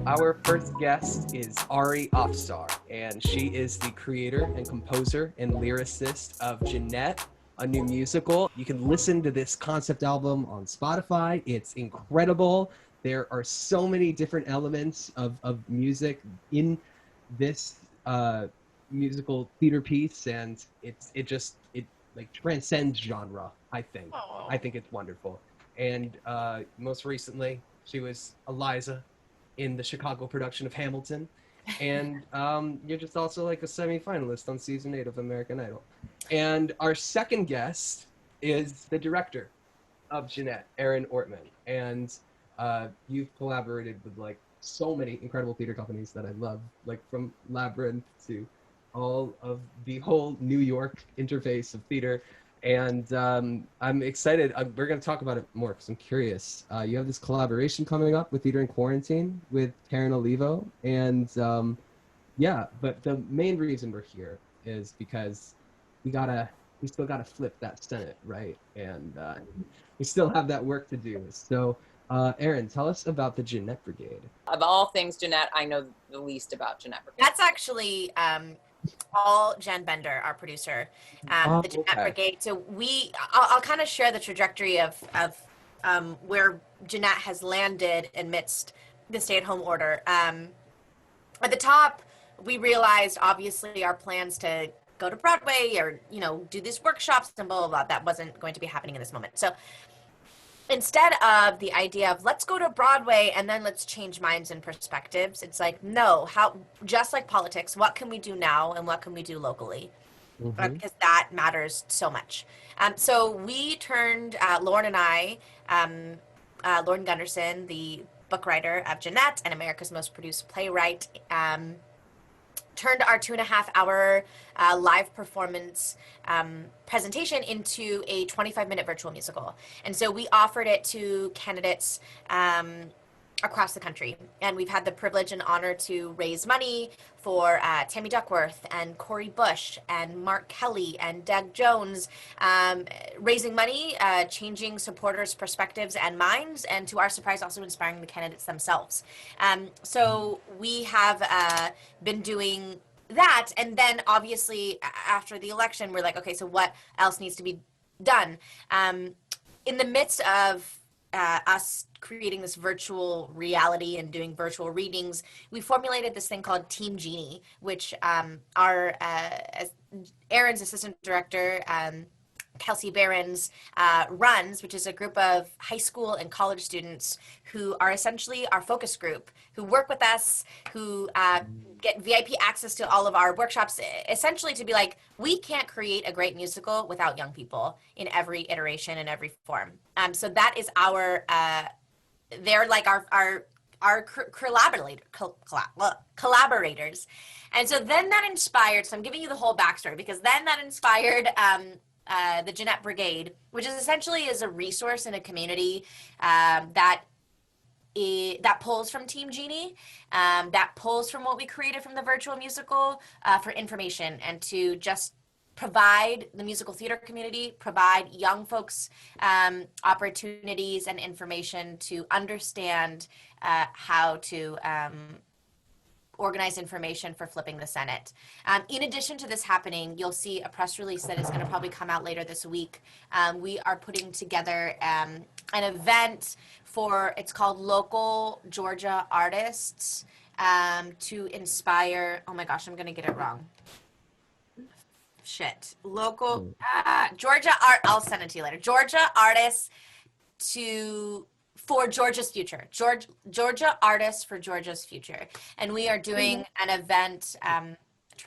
Our first guest is Ari Afsar, and she is the creator and composer and lyricist of Jeanette, a new musical. You can listen to this concept album on Spotify. It's incredible. There are so many different elements of music in this musical theater piece, and it like transcends genre. I think it's wonderful. And most recently, she was Eliza in the Chicago production of Hamilton. And you're just also like a semi-finalist on season 8 of American Idol. And our second guest is the director of Janette, Erin Ortman. And you've collaborated with like so many incredible theater companies that I love, like from Labyrinth to all of the whole New York interface of theater. And I'm excited. We're going to talk about it more because I'm curious. You have this collaboration coming up with Theater in Quarantine with Karen Olivo. And yeah, but the main reason we're here is because we still gotta flip that Senate, right? And we still have that work to do. So Erin, tell us about the Janette Brigade. Of all things, Jeanette, I know the least about Janette Brigade. That's actually all Jen Bender, our producer, the Janette Brigade. So I'll kind of share the trajectory of where Jeanette has landed amidst the stay-at-home order. At the top, we realized obviously our plans to go to Broadway or do these workshops and blah blah blah. That wasn't going to be happening in this moment. So instead of the idea of let's go to Broadway and then let's change minds and perspectives, it's like, no, just like politics, what can we do now and what can we do locally? Mm-hmm. Because that matters so much. So we turned, Lauren and I, Lauren Gunderson, the book writer of Jeanette and America's Most Produced Playwright, turned our 2.5-hour live performance presentation into a 25-minute virtual musical. And so we offered it to candidates across the country. And we've had the privilege and honor to raise money for Tammy Duckworth and Corey Bush and Mark Kelly and Doug Jones, raising money, changing supporters' perspectives and minds, and to our surprise, also inspiring the candidates themselves. So we have been doing that. And then obviously after the election, we're like, okay, so what else needs to be done? In the midst of us creating this virtual reality and doing virtual readings, we formulated this thing called Team Genie, which our Erin's assistant director, Kelsey Behrens, runs, which is a group of high school and college students who are essentially our focus group, who work with us, who get VIP access to all of our workshops, essentially to be like, we can't create a great musical without young people in every iteration and every form. So that is our, they're like our collaborators. And so then that inspired, so I'm giving you the whole backstory, because then that inspired the Janette Brigade, which is essentially a resource in a community that pulls from Team Genie, that pulls from what we created from the virtual musical for information and to just provide the musical theater community, provide young folks opportunities and information to understand how to organize information for flipping the Senate. In addition to this happening, you'll see a press release that is going to probably come out later this week. We are putting together an event it's called Local Georgia Artists to inspire, oh my gosh, I'm going to get it wrong. Shit. Local, Georgia Art, I'll send it to you later. Georgia Artists for Georgia's future. Georgia Artists for Georgia's future. And we are doing an event to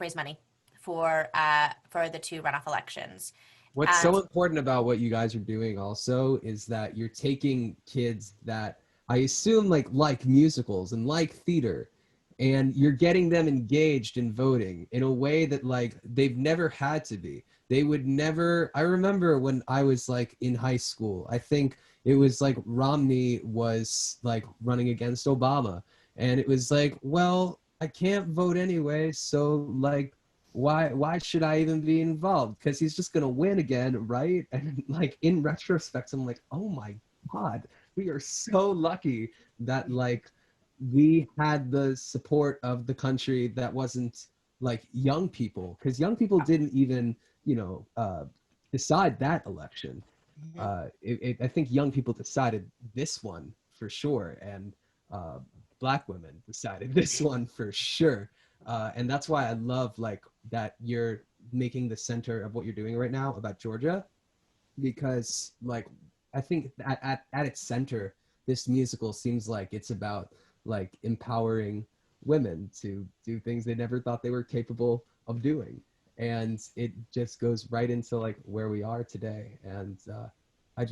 raise money for the 2 runoff elections. What's so important about what you guys are doing also is that you're taking kids that I assume like musicals and like theater, and you're getting them engaged in voting in a way that like they've never had to be. They would never, I remember when I was like in high school, I think it was like Romney was like running against Obama, and it was like, well, I can't vote anyway, so like why should I even be involved? Because he's just gonna win again, right? And like in retrospect, I'm like, oh my God, we are so lucky that like we had the support of the country that wasn't like young people, because young people didn't even, you know, decide that election. I think young people decided this one for sure, and Black women decided this one for sure. And that's why I love like that you're making the center of what you're doing right now about Georgia, because like I think at its center, this musical seems like it's about like empowering women to do things they never thought they were capable of doing, and it just goes right into like where we are today. And I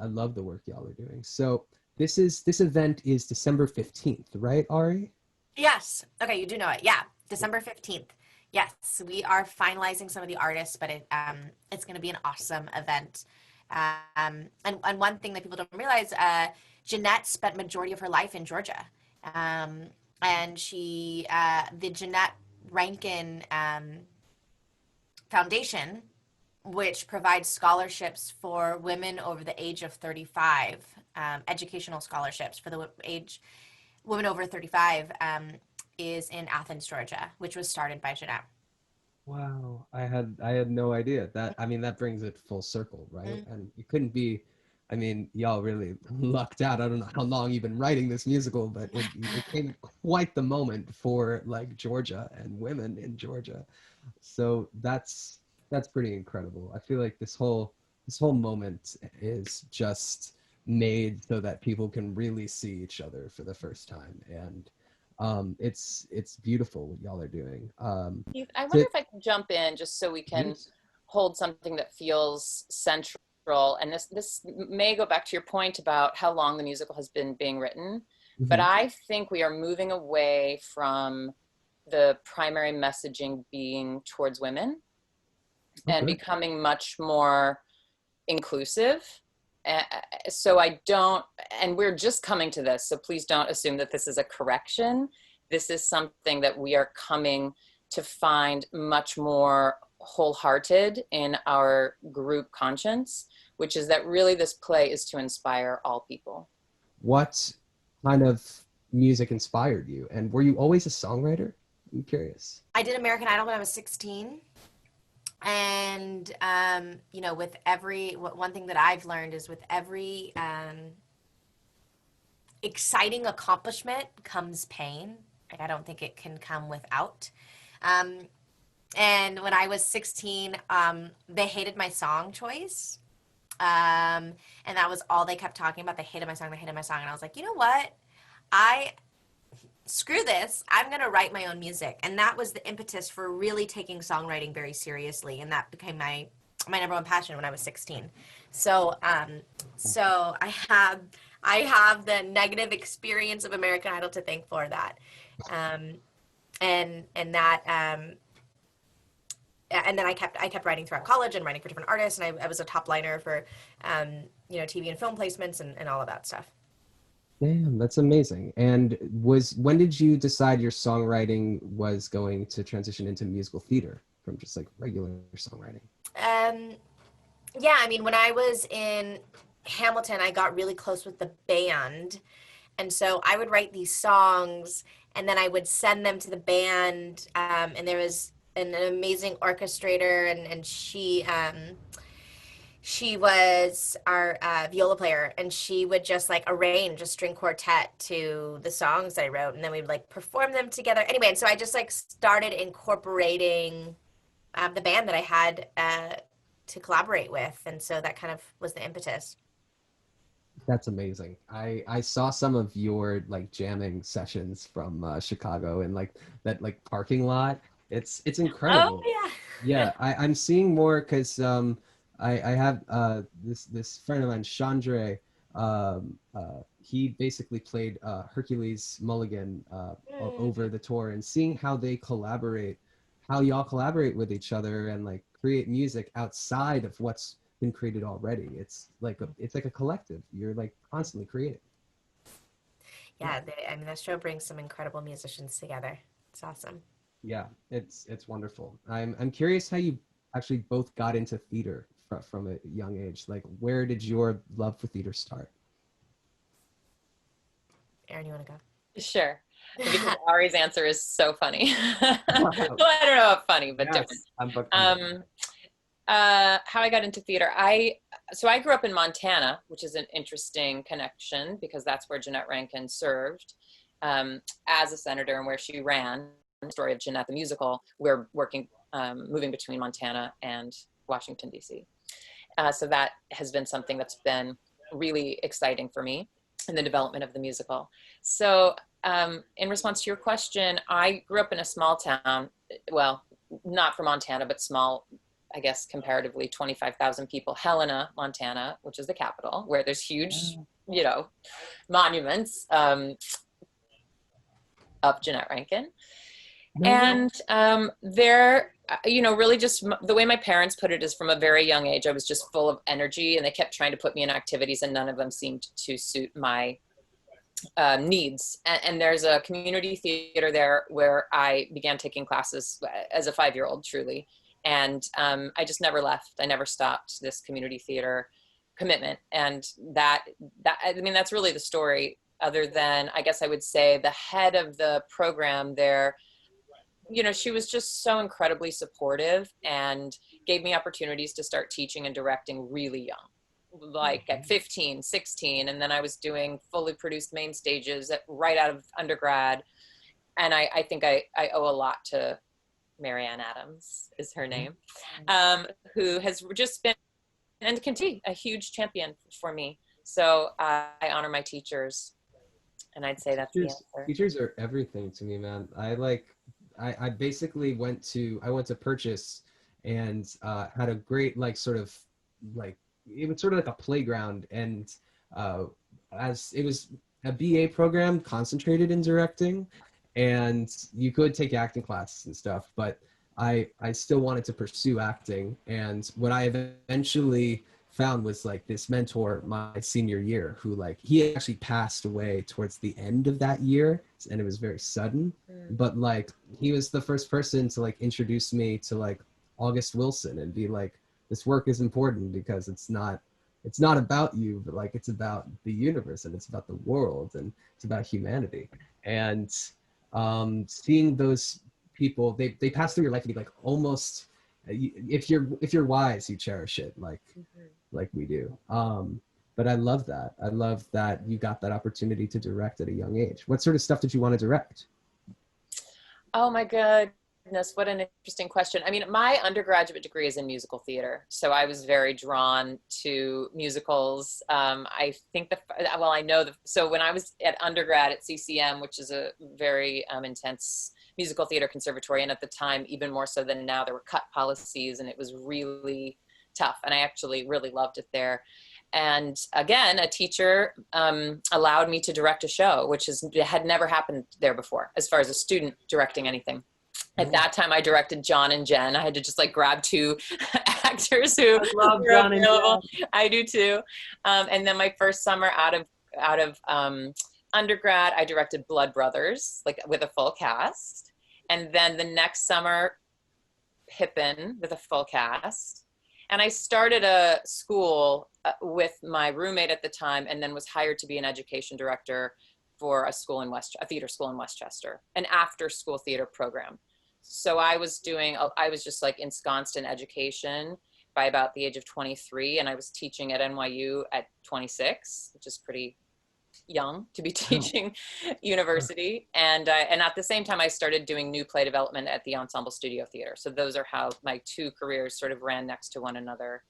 love the work y'all are doing. So this event is December 15th, right, Ari? Yes. Okay, you do know it. Yeah, December 15th. Yes, we are finalizing some of the artists, but it's going to be an awesome event. And one thing that people don't realize, Jeanette spent majority of her life in Georgia. And she, the Janette Rankin Foundation, which provides scholarships for women over the age of 35, educational scholarships for the women over 35, is in Athens, Georgia, which was started by Jeanette. Wow, I had no idea. That, I mean, that brings it full circle, right? And it couldn't be, I mean, y'all really lucked out. I don't know how long you've been writing this musical, but it came at quite the moment for like Georgia and women in Georgia. So that's pretty incredible. I feel like this whole moment is just made so that people can really see each other for the first time. And it's beautiful what y'all are doing. Keith, I wonder if I can jump in just so we can hold something that feels central. And this may go back to your point about how long the musical has been being written, but I think we are moving away from the primary messaging being towards women and becoming much more inclusive. So I don't, and we're just coming to this, so please don't assume that this is a correction. This is something that we are coming to find much more wholehearted in our group conscience, which is that really this play is to inspire all people. What kind of music inspired you? And were you always a songwriter? I'm curious. I did American Idol when I was 16. And, you know, with one thing that I've learned is with every exciting accomplishment comes pain. Like, I don't think it can come without. And when I was 16, they hated my song choice. And that was all they kept talking about. They hated my song. And I was like, you know what? Screw this. I'm going to write my own music. And that was the impetus for really taking songwriting very seriously. And that became my number one passion when I was 16. So, so I have the negative experience of American Idol to thank for that. And that, and then I kept writing throughout college and writing for different artists. And I was a top liner for, you know, TV and film placements and all of that stuff. Damn, that's amazing. And when did you decide your songwriting was going to transition into musical theater from just like regular songwriting? Yeah, I mean, when I was in Hamilton, I got really close with the band. And so I would write these songs and then I would send them to the band. And there was an amazing orchestrator and she was our viola player, and she would just like arrange a string quartet to the songs I wrote, and then we would like perform them together. Anyway, and so I just like started incorporating the band that I had to collaborate with, and so that kind of was the impetus. That's amazing. I saw some of your like jamming sessions from Chicago and like that like parking lot. It's incredible. Oh Yeah, I'm seeing more because I have this friend of mine, Chandre. He basically played Hercules Mulligan over the tour, and seeing how they collaborate, how y'all collaborate with each other and like create music outside of what's been created already. It's like a collective. You're like constantly creating. Yeah, I mean, that show brings some incredible musicians together. It's awesome. Yeah, it's wonderful. I'm curious how you actually both got into theater from a young age. Like, where did your love for theater start? Erin, you want to go? Sure. Because Ari's answer is so funny. Well, I don't know if funny, but Yes, different. How I got into theater. So I grew up in Montana, which is an interesting connection because that's where Jeanette Rankin served as a senator and where she ran. The story of Jeanette the musical. We're working, moving between Montana and Washington, D.C. So that has been something that's been really exciting for me in the development of the musical. So in response to your question, I grew up in a small town, well, not for Montana, but small, I guess, comparatively 25,000 people, Helena, Montana, which is the capital, where there's huge, you know, monuments of Jeanette Rankin. And there, you know, really just the way my parents put it is from a very young age, I was just full of energy and they kept trying to put me in activities and none of them seemed to suit my needs. And there's a community theater there where I began taking classes as a 5-year-old, truly. And I just never left. I never stopped this community theater commitment. And that, I mean, that's really the story, other than, I guess I would say, the head of the program there, you know, she was just so incredibly supportive and gave me opportunities to start teaching and directing really young, like at 15, 16. And then I was doing fully produced main stages right out of undergrad. And I think I owe a lot to Marianne Adams is her name, who has just been and continue a huge champion for me. So I honor my teachers, and I'd say that's the answer. Teachers are everything to me, man. I basically went to Purchase and had a great it was sort of like a playground, and as it was a BA program concentrated in directing, and you could take acting classes and stuff, but I still wanted to pursue acting. And what I eventually found was like this mentor my senior year who he actually passed away towards the end of that year, and it was very sudden. But he was the first person to introduce me to August Wilson and be like, this work is important because it's not about you, but it's about the universe and it's about the world and it's about humanity. And seeing those people, they pass through your life and be almost, if you're wise, you cherish it like we do. But I love that you got that opportunity to direct at a young age. What sort of stuff did you want to direct? Oh my goodness, what an interesting question. I mean, my undergraduate degree is in musical theater, so I was very drawn to musicals. I think so when I was at undergrad at CCM, which is a very intense musical theater conservatory, and at the time, even more so than now, there were cut policies and it was really tough, and I actually really loved it there. And again, a teacher allowed me to direct a show, which had never happened there before, as far as a student directing anything. At that time, I directed John and Jen. I had to just grab two actors who love were John available. And Jen. I do too. And then my first summer out of undergrad, I directed Blood Brothers, with a full cast. And then the next summer, Pippin with a full cast. And I started a school with my roommate at the time, and then was hired to be an education director for a theater school in Westchester, an after school theater program. So I was just ensconced in education by about the age of 23, and I was teaching at NYU at 26, which is pretty young to be teaching university. And at the same time, I started doing new play development at the Ensemble Studio Theater. So those are how my two careers sort of ran next to one another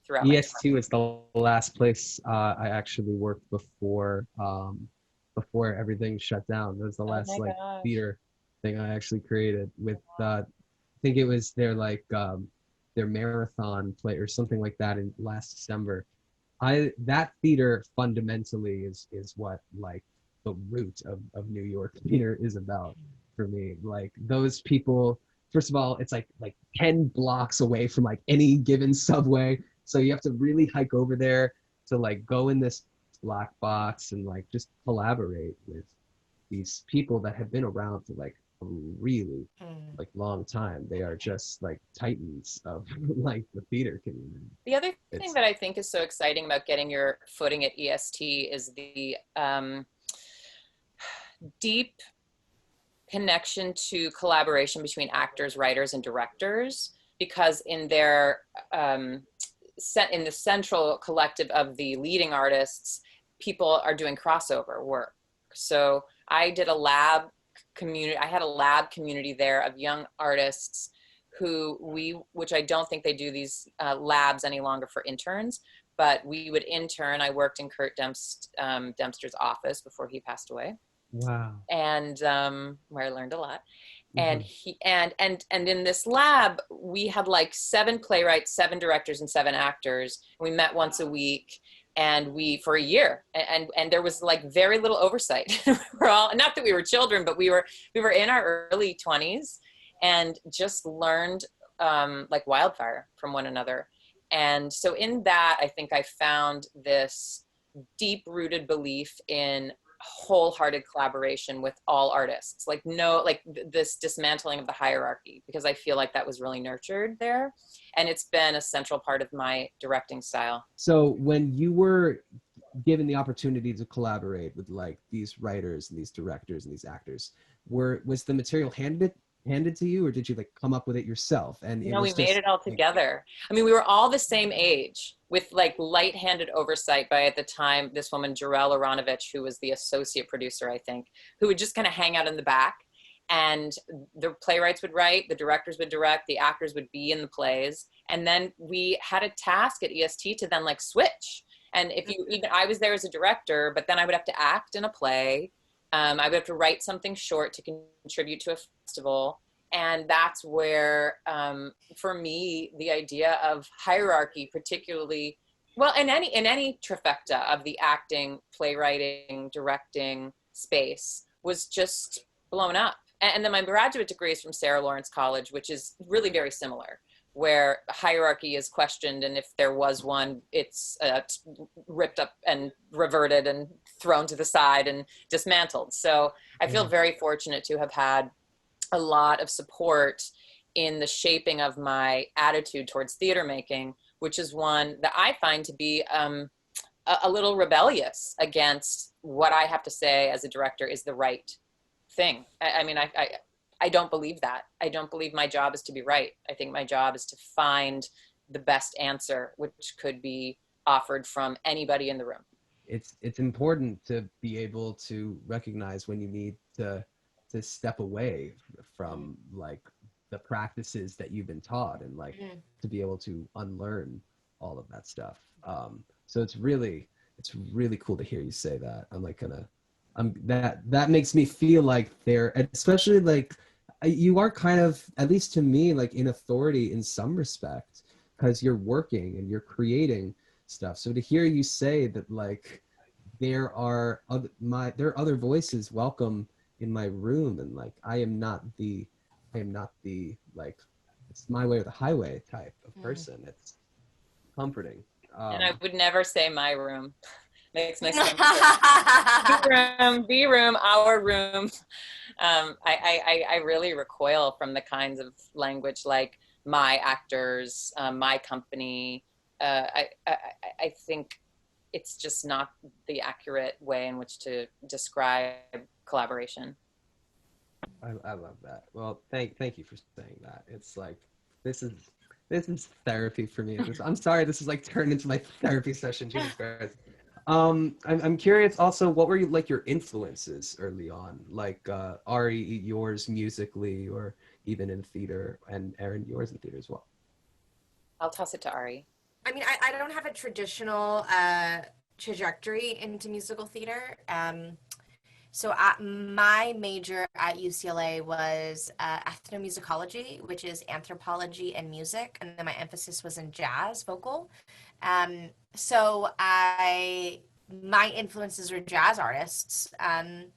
throughout. EST was the last place I actually worked before everything shut down. It was the last theater thing I actually created with I think it was their marathon play or something like that in last December. That theater fundamentally is what the root of New York theater is about for me. Those people, first of all, it's like 10 blocks away from any given subway, so you have to really hike over there to go in this black box and just collaborate with these people that have been around for a really long time. They are just titans of the theater community. The other thing that I think is so exciting about getting your footing at EST is deep connection to collaboration between actors, writers, and directors, because in their in the central collective of the leading artists, people are doing crossover work. So I did a lab community. I had a lab community there of young artists which I don't think they do these labs any longer for interns, but we would intern. I worked in Kurt Dempster's office before he passed away. Wow. And where I learned a lot. And and in this lab, we had like 7 playwrights, 7 directors, and 7 actors. We met once a week, and for a year, and there was like very little oversight. We're all, not that we were children, but we were in our early 20s, and just learned like wildfire from one another. And so in that, I think I found this deep-rooted belief in wholehearted collaboration with all artists, this dismantling of the hierarchy, because I feel like that was really nurtured there, and it's been a central part of my directing style. So when you were given the opportunity to collaborate with like these writers and these directors and these actors, was the material handed to you, or did you like come up with it yourself? And no, we made it all together. I mean, we were all the same age, with like light-handed oversight by, at the time, this woman, Jarell Aronovich, who was the associate producer, I think, who would just kind of hang out in the back. And the playwrights would write, the directors would direct, the actors would be in the plays. And then we had a task at EST to then like switch. And I was there as a director, but then I would have to act in a play. I would have to write something short to contribute to a festival. And that's where, for me, the idea of hierarchy, particularly, well, in any trifecta of the acting, playwriting, directing space, was just blown up. And then my graduate degree is from Sarah Lawrence College, which is really very similar, where hierarchy is questioned, and if there was one, it's ripped up and reverted and thrown to the side and dismantled. So I feel very fortunate to have had a lot of support in the shaping of my attitude towards theater making, which is one that I find to be a little rebellious against what I have to say as a director is the right thing. I mean, I don't believe that. I don't believe my job is to be right. I think my job is to find the best answer, which could be offered from anybody in the room. It's important to be able to recognize when you need to step away from like the practices that you've been taught, and like to be able to unlearn all of that stuff. So it's really cool to hear you say that. That makes me feel like especially like you are kind of, at least to me, like in authority in some respect, because you're working and you're creating stuff. So to hear you say that like there are other voices welcome in my room, and like I am not the like it's my way or the highway type of person. It's comforting. And I would never say my room. Makes my stomach B room, our room. I really recoil from the kinds of language like my actors, my company. I think it's just not the accurate way in which to describe collaboration. I love that. Well, thank you for saying that. It's like this is therapy for me. I'm sorry, this is like turned into my therapy session. Jesus Christ. I'm curious also, what were your influences early on? Like Ari, yours musically, or even in theater, and Erin, yours in theater as well. I'll toss it to Ari. I mean, I don't have a traditional trajectory into musical theater. So my major at UCLA was ethnomusicology, which is anthropology and music, and then my emphasis was in jazz vocal. So my influences were jazz artists, and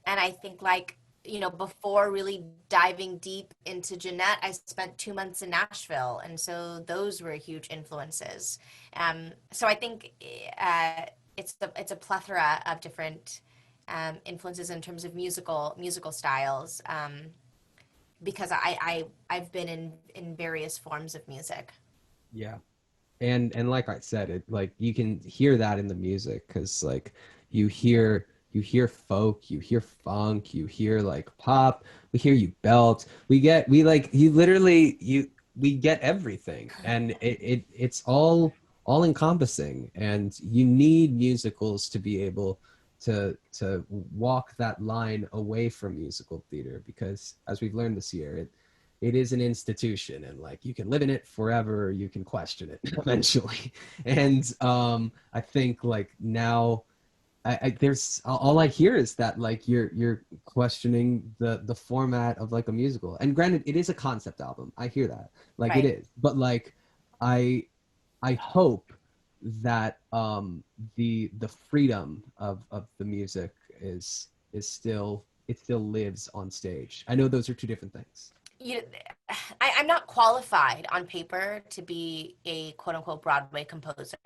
I think, like, you know, before really diving deep into Jeanette, I spent 2 months in Nashville, and so those were huge influences. So I think it's a plethora of different influences in terms of musical styles, because I've been in various forms of music. Yeah. And like I said, it like you can hear that in the music, because like you hear you hear folk, you hear funk, you hear like pop, we hear you belt, we like you literally we get everything, and it's all encompassing, and you need musicals to be able to walk that line away from musical theater, because as we've learned this year, it is an institution, and like you can live in it forever, or you can question it eventually. And I think like now I there's all I hear is that like you're questioning the format of like a musical. And granted, it is a concept album. I hear that. Like it Right. is. But like I I hope that the freedom of the music is still, it still lives on stage. I know those are two different things. You, I'm not qualified on paper to be a quote unquote Broadway composer.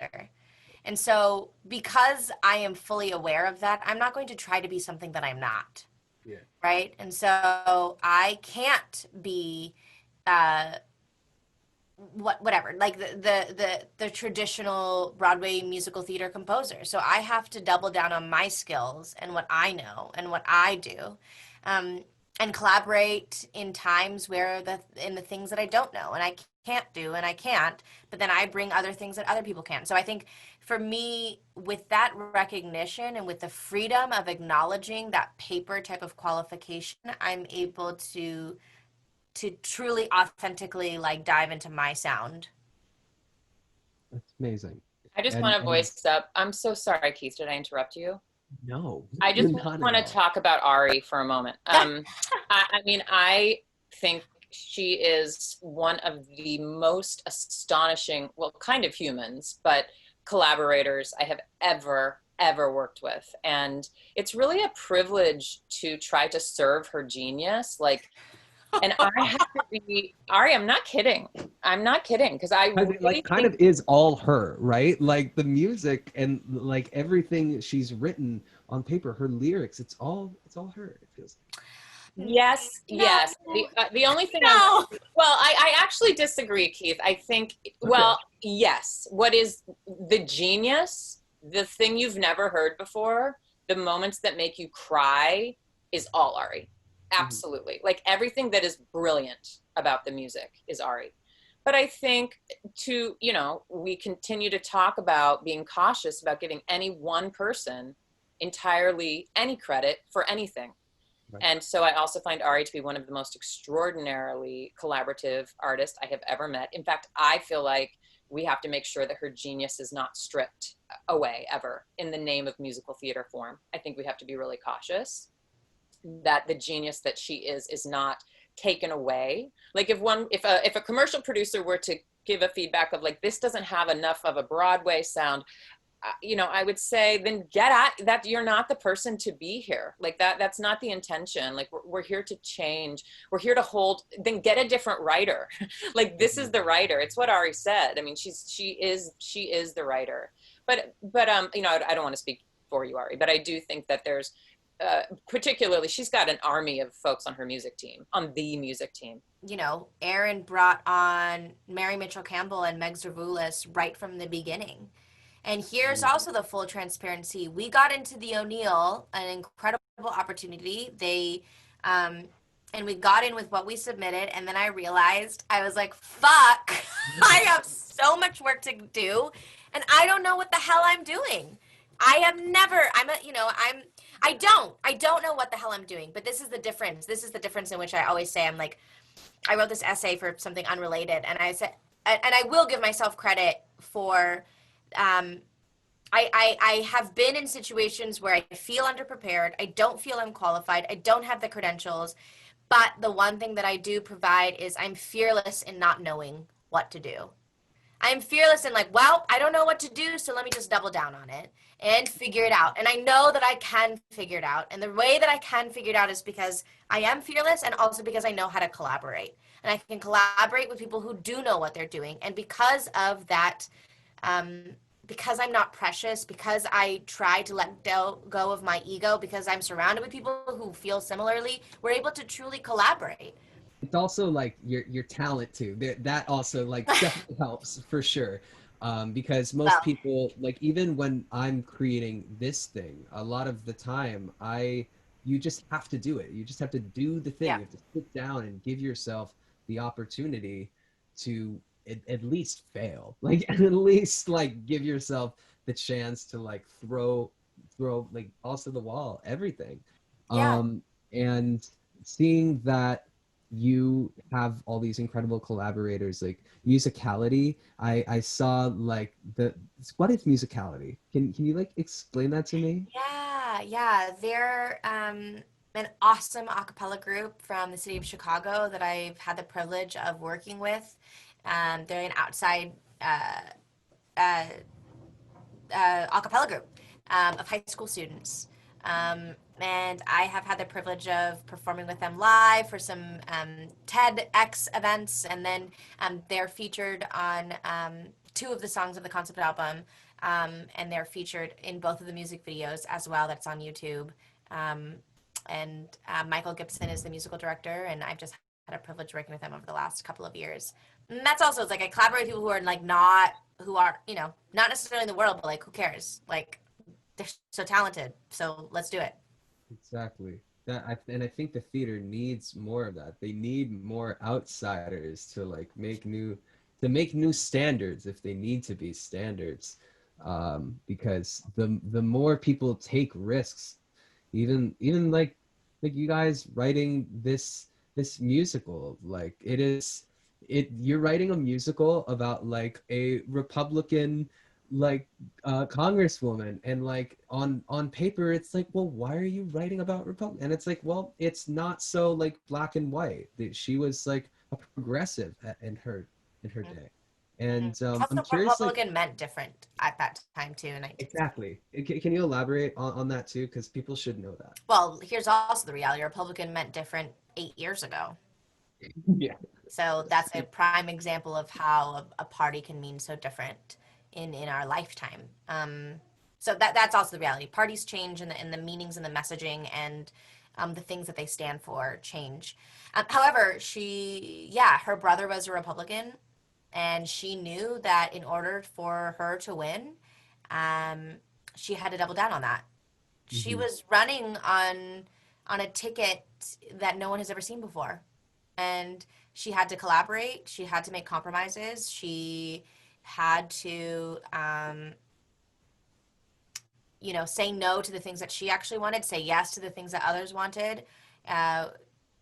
And so because I am fully aware of that, I'm not going to try to be something that I'm not. Yeah. Right. And so I can't be whatever, like the traditional Broadway musical theater composer. So I have to double down on my skills and what I know and what I do. And collaborate in times where in the things that I don't know and I can't do and I can't, but then I bring other things that other people can't. So I think for me, with that recognition and with the freedom of acknowledging that paper type of qualification, I'm able to truly authentically like dive into my sound. That's amazing. I just And want to voice up. I'm so sorry, Keith. Did I interrupt you? no, I just not want to at all. talk about Ari for a moment. I mean, I think she is one of the most astonishing, well, kind of humans, but collaborators I have ever worked with. And it's really a privilege to try to serve her genius. Like, and I have to be, Ari, I'm not kidding. I'm not kidding, because I really It like kind think of is all her, right? Like the music and like everything she's written on paper, her lyrics, it's all her. It feels like. yes, No. yes. The only thing No. well, I actually disagree, Keith. I think, well, yes. What is the genius, the thing you've never heard before, the moments that make you cry is all Ari. Absolutely. Like everything that is brilliant about the music is Ari. But I think we continue to talk about being cautious about giving any one person entirely any credit for anything. Right. And so I also find Ari to be one of the most extraordinarily collaborative artists I have ever met. In fact, I feel like we have to make sure that her genius is not stripped away ever in the name of musical theater form. I think we have to be really cautious that the genius that she is not taken away. Like if a commercial producer were to give a feedback of like, this doesn't have enough of a Broadway sound, I would say, then get at that. You're not the person to be here. Like that's not the intention. Like we're here to change. We're here to hold, then get a different writer. Like this is the writer. It's what Ari said. I mean, she is the writer, but I don't want to speak for you, Ari, but I do think that there's, particularly, she's got an army of folks on the music team. Erin brought on Mary Mitchell Campbell and Meg Zervoulis right from the beginning. And here's also the full transparency. We got into the O'Neill, an incredible opportunity. And we got in with what we submitted. And then I realized, I was like, fuck, I have so much work to do. And I don't know what the hell I'm doing. I don't know what the hell I'm doing, but this is the difference. This is the difference in which I always say, I'm like, I wrote this essay for something unrelated. And I said, and I will give myself credit for, I have been in situations where I feel underprepared. I don't feel I'm qualified. I don't have the credentials. But the one thing that I do provide is I'm fearless in not knowing what to do. I'm fearless in like, well, I don't know what to do, so let me just double down on it and figure it out. And I know that I can figure it out. And the way that I can figure it out is because I am fearless and also because I know how to collaborate. And I can collaborate with people who do know what they're doing. And because of that, because I'm not precious, because I try to let go of my ego, because I'm surrounded with people who feel similarly, we're able to truly collaborate. It's also like your talent too. That also like definitely helps for sure. Because most people, like, even when I'm creating this thing, a lot of the time you just have to do it. You just have to do the thing. Yeah. You have to sit down and give yourself the opportunity to at least fail, like at least like give yourself the chance to like throw like balls to the wall, everything. Yeah. And seeing that you have all these incredible collaborators like Musicality, I saw like the what is Musicality? Can you like explain that to me? Yeah. They're an awesome a cappella group from the city of Chicago that I've had the privilege of working with. They're an outside uh, uh, a cappella group of high school students. And I have had the privilege of performing with them live for some TEDx events, and then they're featured on two of the songs of the concept album, and they're featured in both of the music videos as well. That's on YouTube. And Michael Gibson is the musical director, and I've just had a privilege working with them over the last couple of years. And that's also, it's like I collaborate with people who are like who are, not necessarily in the world, but like, who cares? Like, they're so talented, so let's do it. Exactly. And I think the theater needs more of that. They need more outsiders to like make new standards if they need to be standards. Because the more people take risks, even like you guys writing this musical, like you're writing a musical about like a Republican like congresswoman, and like on paper it's like, well, why are you writing about Republican? And it's like, well, it's not so like black and white. She was like a progressive in her day. And I'm Also, curious, like, Republican meant different at that time too. exactly, can you elaborate on that too, because people should know that. Well, here's also the reality: Republican meant different 8 years ago. Yeah. So that's a prime example of how a party can mean so different in our lifetime. So that's also the reality. Parties change, and the meanings and the messaging and the things that they stand for change. However, her brother was a Republican, and she knew that in order for her to win, um, she had to double down on that. She Hmm. was running on a ticket that no one has ever seen before, and she had to collaborate. She had to make compromises. She had to, say no to the things that she actually wanted, say yes to the things that others wanted. Uh,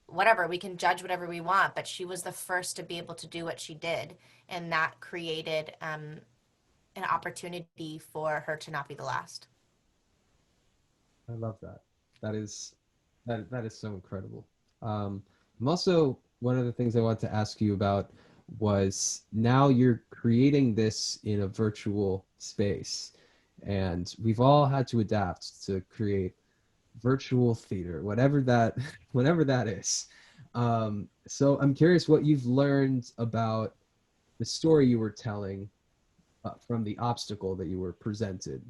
Whatever, we can judge whatever we want, but she was the first to be able to do what she did, and that created an opportunity for her to not be the last. I love that. That is that is so incredible. I'm also, one of the things I wanted to ask you about was, now you're creating this in a virtual space, and we've all had to adapt to create virtual theater, whatever that whatever that is. So I'm curious what you've learned about the story you were telling from the obstacle that you were presented,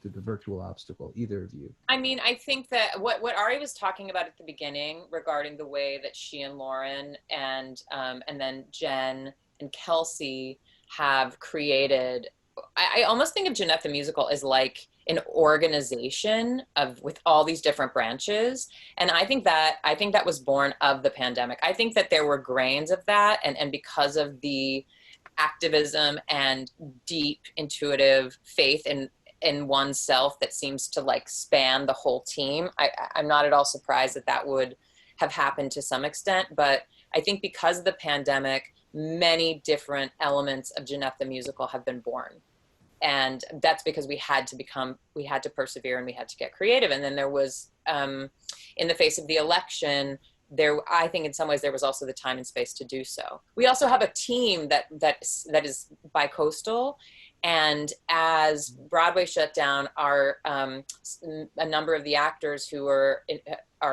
to the virtual obstacle, either of you. I mean, I think that what Ari was talking about at the beginning regarding the way that she and Lauren and then Jen and Kelsey have created, I almost think of Jeanette the musical as like an organization of with all these different branches. And I think that was born of the pandemic. I think that there were grains of that, and because of the activism and deep intuitive faith in oneself that seems to like span the whole team. I'm not at all surprised that that would have happened to some extent, but I think because of the pandemic, many different elements of Jeanette the musical have been born. And that's because we had to persevere, and we had to get creative. And then there was, in the face of the election, I think in some ways there was also the time and space to do so. We also have a team that is bi-coastal, and as Broadway shut down, a number of the actors who are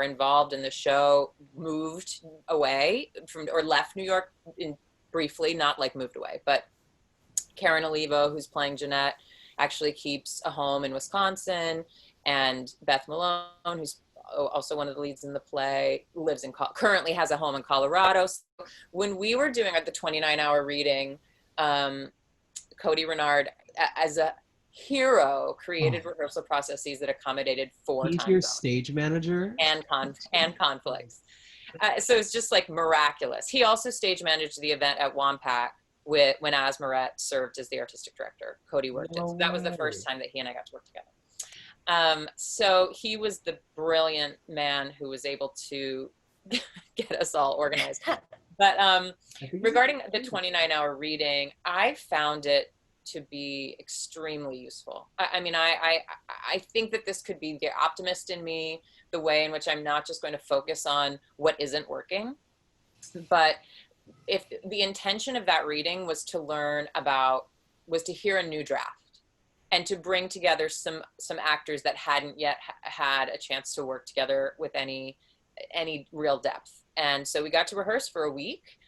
involved in the show moved away or left New York briefly, not like moved away, but Karen Olivo, who's playing Jeanette, actually keeps a home in Wisconsin, and Beth Malone, who's also one of the leads in the play, currently has a home in Colorado. So when we were doing the 29-hour reading, Cody Renard, as a hero, created rehearsal processes that accommodated 4 He's time your zones stage manager? and conflicts. So it's just like miraculous. He also stage managed the event at Wampak when Asmaret served as the artistic director. Cody worked it. So that was the first time that he and I got to work together. So he was the brilliant man who was able to get us all organized. But regarding the 29-hour reading, I found it to be extremely useful. I mean, I think that this could be the optimist in me, the way in which I'm not just going to focus on what isn't working, but if the intention of that reading was to was to hear a new draft and to bring together some actors that hadn't yet had a chance to work together with any real depth. And so we got to rehearse for a week.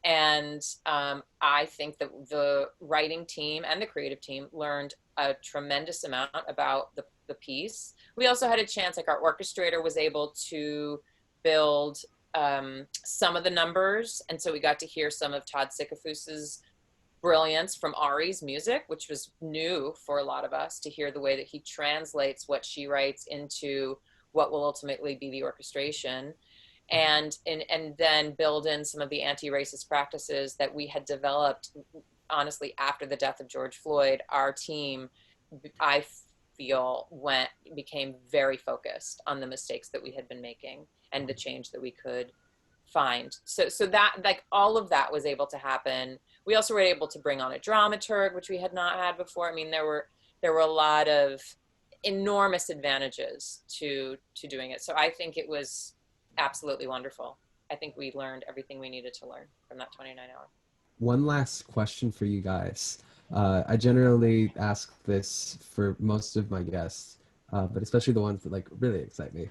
And I think that the writing team and the creative team learned a tremendous amount about the piece. We also had a chance, like our orchestrator was able to build some of the numbers. And so we got to hear some of Todd Sickafoos's brilliance from Ari's music, which was new for a lot of us to hear the way that he translates what she writes into what will ultimately be the orchestration. And then build in some of the anti-racist practices that we had developed, honestly, after the death of George Floyd. Our team, I feel, became very focused on the mistakes that we had been making and the change that we could find. So that, like, all of that was able to happen. We also were able to bring on a dramaturg, which we had not had before. I mean, there were a lot of enormous advantages to doing it. So I think it was absolutely wonderful. I think we learned everything we needed to learn from that 29-hour. One last question for you guys. I generally ask this for most of my guests, but especially the ones that like really excite me.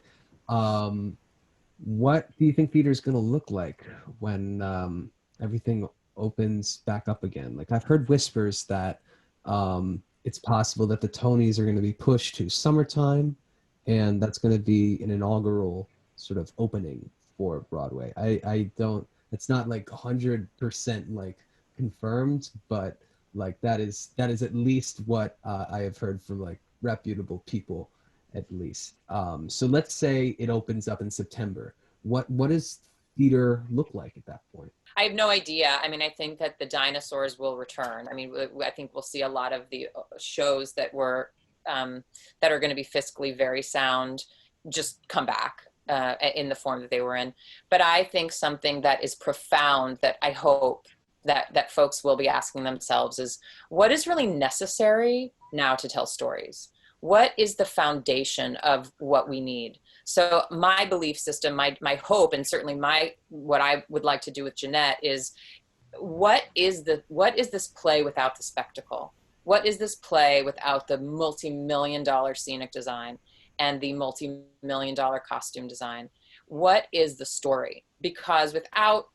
What do you think theater is going to look like when everything opens back up again? Like, I've heard whispers that it's possible that the Tonys are going to be pushed to summertime, and that's going to be an inaugural sort of opening for Broadway. I don't, it's not like 100% like confirmed, but like that is at least what I have heard from like reputable people, at least. So let's say it opens up in September. What does theater look like at that point? I have no idea. I mean, I think that the dinosaurs will return. I mean, I think we'll see a lot of the shows that were that are going to be fiscally very sound just come back in the form that they were in. But I think something that is profound that I hope that folks will be asking themselves is, what is really necessary now to tell stories? What is the foundation of what we need? So my belief system, my hope, and certainly what I would like to do with Jeanette is, what is this play without the spectacle? What is this play without the multi-million-dollar scenic design and the multi-million-dollar costume design? What is the story? Because without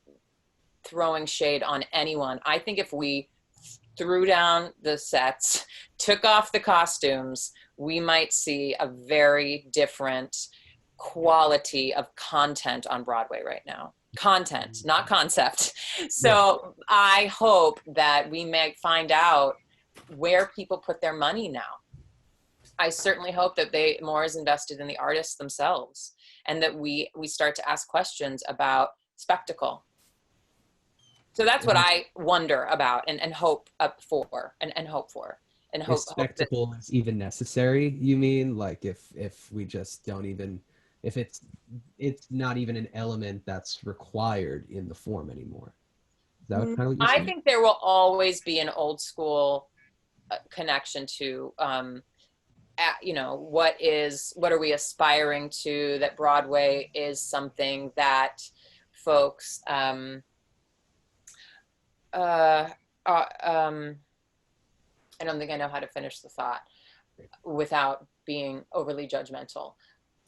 throwing shade on anyone, I think if we threw down the sets, took off the costumes, we might see a very different quality of content on Broadway right now. Content, not concept. So yeah. I hope that we may find out where people put their money now. I certainly hope that more is invested in the artists themselves, and that we start to ask questions about spectacle. So that's what I wonder about and hope for. If spectacle is even necessary, you mean? Like if we just don't even, if it's not even an element that's required in the form anymore. Is that kind of what you're saying? I think there will always be an old school connection to, what are we aspiring to, that Broadway is something that folks, I don't think I know how to finish the thought without being overly judgmental.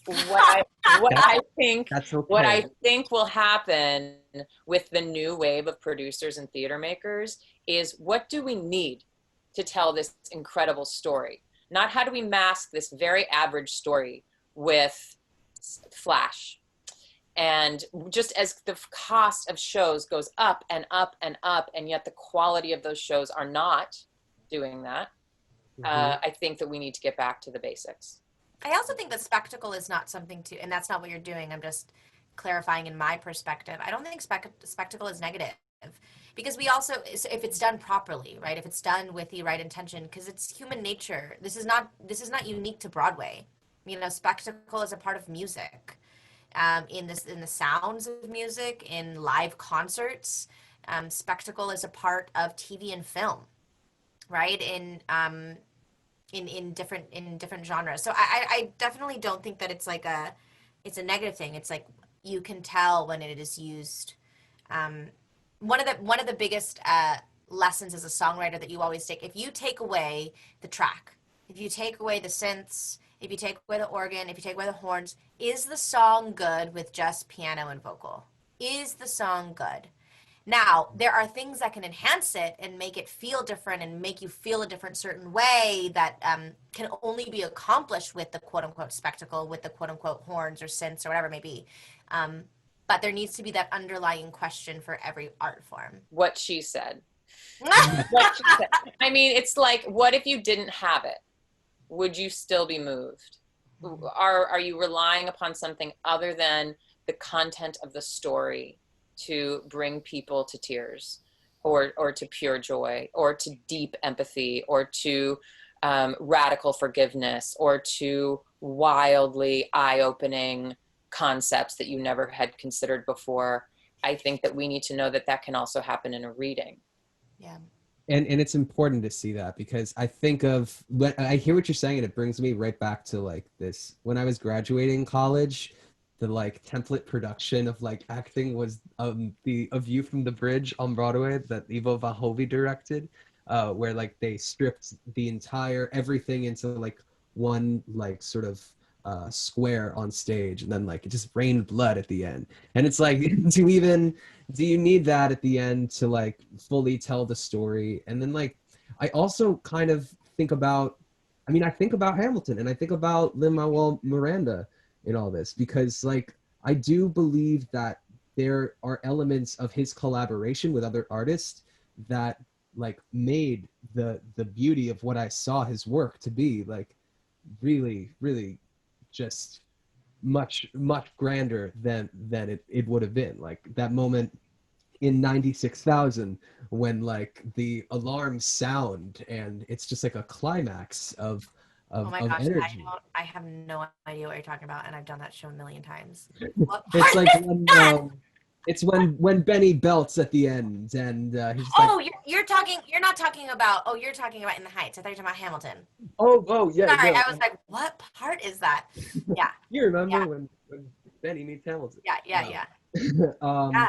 What I think will happen with the new wave of producers and theater makers is, what do we need to tell this incredible story? Not how do we mask this very average story with flash. And just as the cost of shows goes up and up and up, and yet the quality of those shows are not, doing that. Mm-hmm. I think that we need to get back to the basics. I also think that spectacle is not something to, and that's not what you're doing. I'm just clarifying in my perspective. I don't think spectacle is negative, because we also, if it's done properly, right? If it's done with the right intention, because it's human nature. This is not unique to Broadway. You know, spectacle is a part of music, in the sounds of music, in live concerts. Spectacle is a part of TV and film, right? In different genres. So I definitely don't think that it's like it's a negative thing. It's like you can tell when it is used. One of the biggest lessons as a songwriter that you always take, if you take away the track, if you take away the synths, if you take away the organ, if you take away the horns, is the song good with just piano and vocal? Is the song good? Now, there are things that can enhance it and make it feel different and make you feel a different certain way that can only be accomplished with the quote-unquote spectacle, with the quote-unquote horns or synths or whatever it may be. But there needs to be that underlying question for every art form. What she said. What she said. I mean, it's like, what if you didn't have it? Would you still be moved? Are you relying upon something other than the content of the story to bring people to tears, or to pure joy, or to deep empathy, or to radical forgiveness, or to wildly eye-opening concepts that you never had considered before? I think that we need to know that that can also happen in a reading. Yeah. And it's important to see that, because I think of when I hear what you're saying, and it brings me right back to like this, when I was graduating college, the like template production of like acting was the A View from the Bridge on Broadway that Ivo Vahovi directed, where like they stripped the entire everything into like one like sort of square on stage, and then like it just rained blood at the end. And it's like, do you need that at the end to like fully tell the story? And then like I also kind of think about, I think about Hamilton, and I think about Lin-Manuel Miranda in all this, because like I do believe that there are elements of his collaboration with other artists that like made the beauty of what I saw his work to be like really, really just much grander than it would have been. Like that moment in 96,000 when like the alarms sound and it's just like a climax of Oh my gosh, energy. I have no idea what you're talking about, and I've done that show a million times. It's like when Benny belts at the end, and he's just oh, like, you're not talking about, oh, you're talking about In the Heights. I thought you were talking about Hamilton. yeah. Sorry, No. I was like, what part is that? Yeah. You remember Yeah. when Benny meets Hamilton? Yeah. Yeah.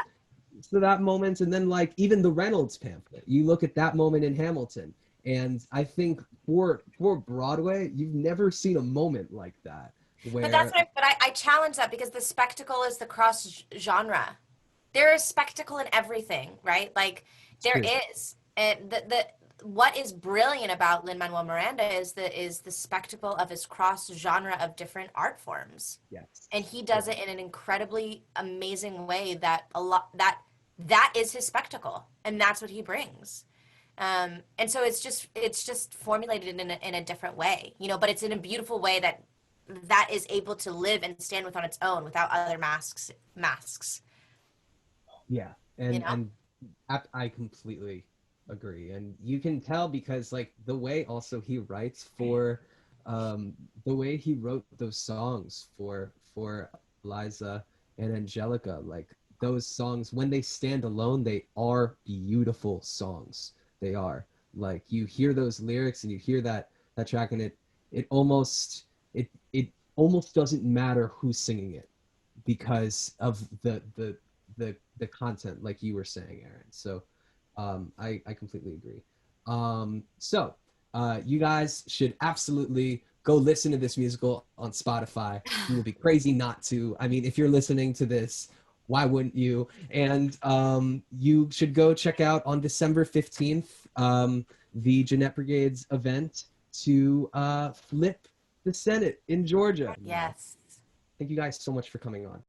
So that moment, and then like even the Reynolds pamphlet, you look at that moment in Hamilton, and I think for Broadway, you've never seen a moment like that where. But I challenge that, because the spectacle is the cross genre. There is spectacle in everything, right? Like there is, and the what is brilliant about Lin-Manuel Miranda is the spectacle of his cross genre of different art forms. Yes. And he does it in an incredibly amazing way that is his spectacle, and that's what he brings. And so it's just formulated in a different way, but it's in a beautiful way that is able to live and stand on its own without other masks. Yeah, and I completely agree, and you can tell because like the way also he writes for, the way he wrote those songs for Liza and Angelica, like those songs when they stand alone, they are beautiful songs. They are like you hear those lyrics and you hear that track, and it almost doesn't matter who's singing it because of the content, like you were saying, Erin. So I completely agree. So you guys should absolutely go listen to this musical on Spotify. You will be crazy not to. I mean, if you're listening to this, why wouldn't you? And you should go check out on December 15th the Janette Brigade's event to flip the Senate in Georgia. Yes. Thank you guys so much for coming on.